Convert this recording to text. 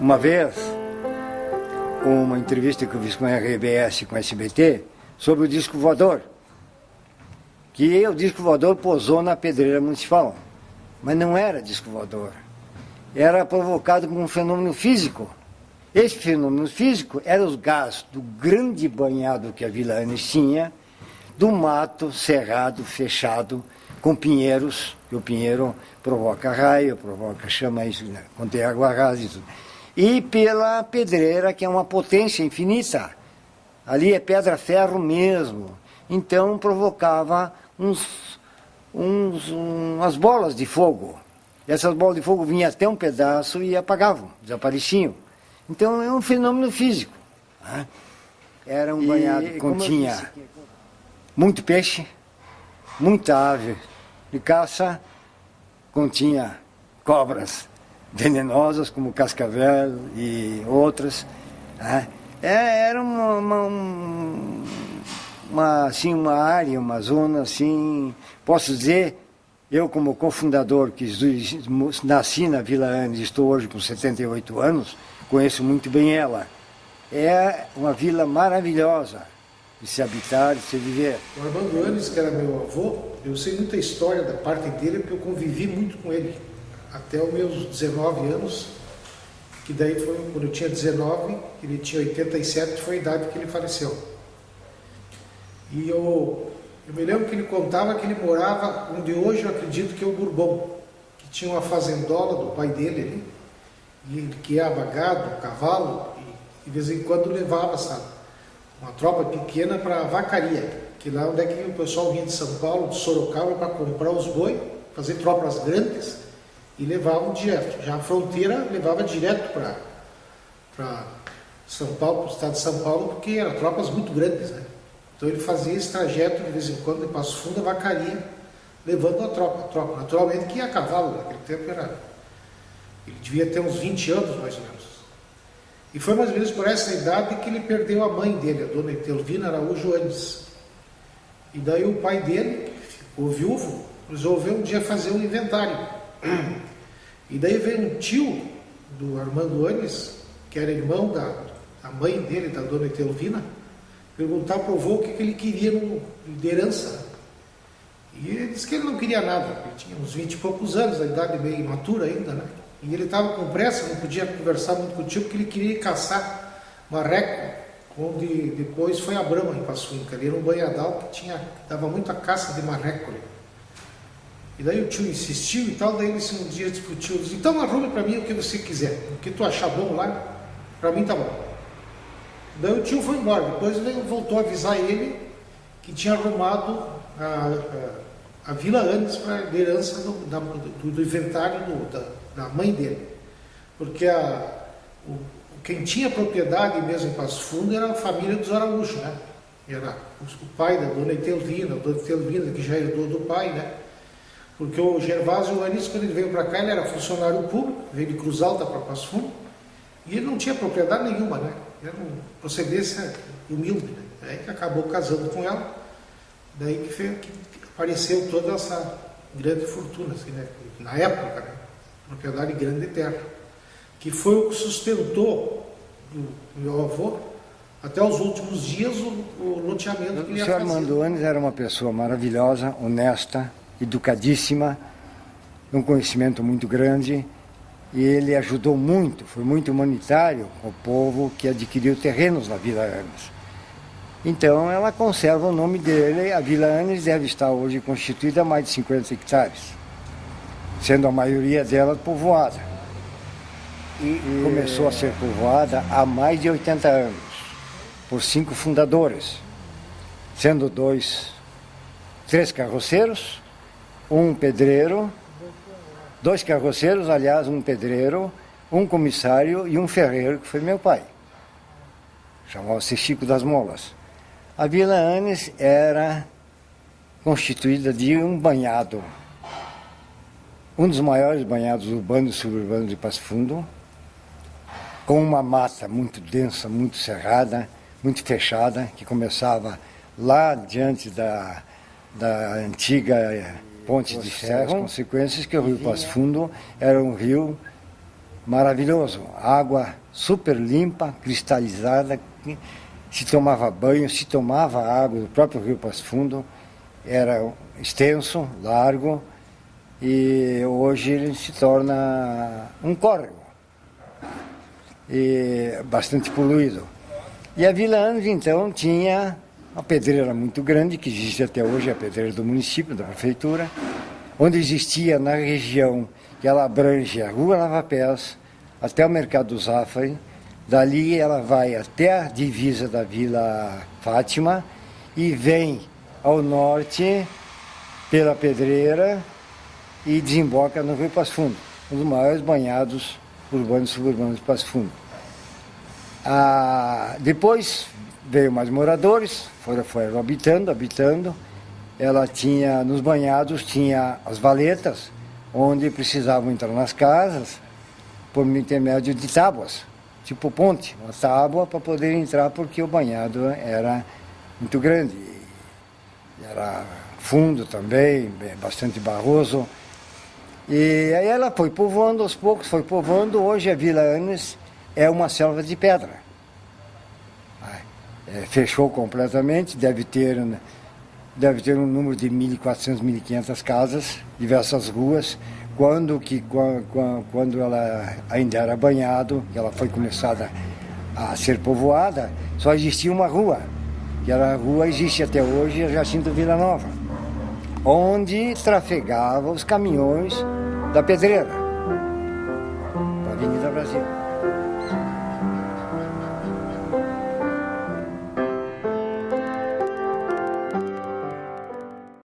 Uma vez, uma entrevista que eu fiz com a RBS, com a SBT, sobre o disco voador. Que o disco voador pousou na pedreira municipal. Mas não era disco voador. Era provocado por um fenômeno físico. Esse fenômeno físico era os gases do grande banhado que a Vila Anis tinha, do mato cerrado, fechado, com pinheiros, que o pinheiro provoca raio, provoca chama, isso, né, contém água rasa e tudo. E pela pedreira, que é uma potência infinita. Ali é pedra-ferro mesmo. Então provocava umas bolas de fogo. E essas bolas de fogo vinham até um pedaço e apagavam, desapareciam. Então é um fenômeno físico. Né? Era um banhado que continha muito peixe, muita ave de caça, continha cobras venenosas como cascavel e outras. Né? Era assim, uma área, uma zona assim, posso dizer, eu como cofundador, que nasci na Vila Anis, estou hoje com 78 anos, conheço muito bem ela. É uma vila maravilhosa de se habitar, de se viver. O Armando Anis, que era meu avô, eu sei muita história da parte dele, porque eu convivi muito com ele. Até os meus 19 anos, que daí foi quando eu tinha 19, ele tinha 87, foi a idade que ele faleceu. E eu me lembro que ele contava que ele morava onde hoje eu acredito que é o Bourbon, que tinha uma fazendola do pai dele ali, e ele criava gado, cavalo, e de vez em quando levava, sabe, uma tropa pequena para a vacaria, que lá onde é que o pessoal vinha de São Paulo, de Sorocaba, para comprar os boi, fazer tropas grandes, e levavam direto. Já a fronteira levava direto para São Paulo, para o estado de São Paulo, porque eram tropas muito grandes, né? Então ele fazia esse trajeto de vez em quando, de Passo Fundo, a vacaria, levando a tropa. Naturalmente que ia a cavalo, naquele tempo era... Ele devia ter uns 20 anos, mais ou menos. E foi mais ou menos por essa idade que ele perdeu a mãe dele, a dona Etelvina Araújo Anis. E daí o pai dele, ficou viúvo, resolveu um dia fazer um inventário. E daí veio um tio do Armando Anis, que era irmão da mãe dele, da dona Etelvina, perguntar para o avô o que ele queria de herança. E ele disse que ele não queria nada, ele tinha uns 20 e poucos anos, a idade meio imatura ainda, né? E ele estava com pressa, não podia conversar muito com o tio, porque ele queria caçar marreco, onde depois foi a Brahma em Passo Fundo. Ali era um banhadal que dava muita caça de marreco ali. E daí o tio insistiu e tal, daí ele um dia disse pro tio, disse, então arrume para mim o que você quiser, o que tu achar bom lá, para mim tá bom. Daí o tio foi embora, depois ele voltou a avisar ele que tinha arrumado a Vila Anis para a herança do inventário da mãe dele. Porque quem tinha propriedade mesmo em Passo Fundo era a família dos Araújo, né? Era o pai da dona Etelvina, que já herdou do pai, né? Porque o Gervásio Anis, quando ele veio para cá, ele era funcionário público, veio de Cruz Alta para Passo Fundo, e ele não tinha propriedade nenhuma, né? Era uma procedência humilde, né? Aí que acabou casando com ela, daí que apareceu toda essa grande fortuna, assim, né? Na época, né? Propriedade grande de terra, que foi o que sustentou o meu avô até os últimos dias o loteamento que ele ia fazer. O senhor Armando Anis era uma pessoa maravilhosa, honesta, educadíssima, um conhecimento muito grande, e ele ajudou muito, foi muito humanitário com o povo que adquiriu terrenos na Vila Anis. Então ela conserva o nome dele. A Vila Anis deve estar hoje constituída a mais de 50 hectares, sendo a maioria dela povoada. E começou a ser povoada há mais de 80 anos, por 5 fundadores, sendo 3 carroceiros, um pedreiro, 2 carroceiros, aliás, um pedreiro, um comissário e um ferreiro, que foi meu pai. Chamava-se Chico das Molas. A Vila Anis era constituída de um banhado, um dos maiores banhados urbanos e suburbanos de Passo Fundo, com uma mata muito densa, muito cerrada, muito fechada, que começava lá diante da antiga ponte de ferro. As consequências que o rio Passo Fundo era um rio maravilhoso, água super limpa, cristalizada, se tomava banho, se tomava água do próprio rio Passo Fundo, era extenso, largo, e hoje ele se torna um córrego, e bastante poluído. E a Vila Anos, então, tinha uma pedreira muito grande, que existe até hoje, a pedreira do município, da prefeitura, onde existia na região que ela abrange a Rua Lava-Pés até o Mercado do Zafari. Dali ela vai até a divisa da Vila Fátima e vem ao norte pela Pedreira e desemboca no Rio Passo Fundo, um dos maiores banhados urbanos e suburbanos de Passo Fundo. Depois veio mais moradores, foram habitando. Ela tinha, nos banhados, tinha as valetas, onde precisavam entrar nas casas por intermédio de tábuas, tipo ponte, uma tábua para poder entrar, porque o banhado era muito grande. Era fundo também, bastante barroso. E aí ela foi povoando aos poucos, Hoje a Vila Anes é uma selva de pedra. Fechou completamente, deve ter um número de 1.400, 1.500 casas, diversas ruas. Quando ela ainda era banhado, ela foi começada a ser povoada, só existia uma rua, que era a rua, existe até hoje, a Jacinto Vila Nova, onde trafegava os caminhões da Pedreira, para a Avenida Brasil.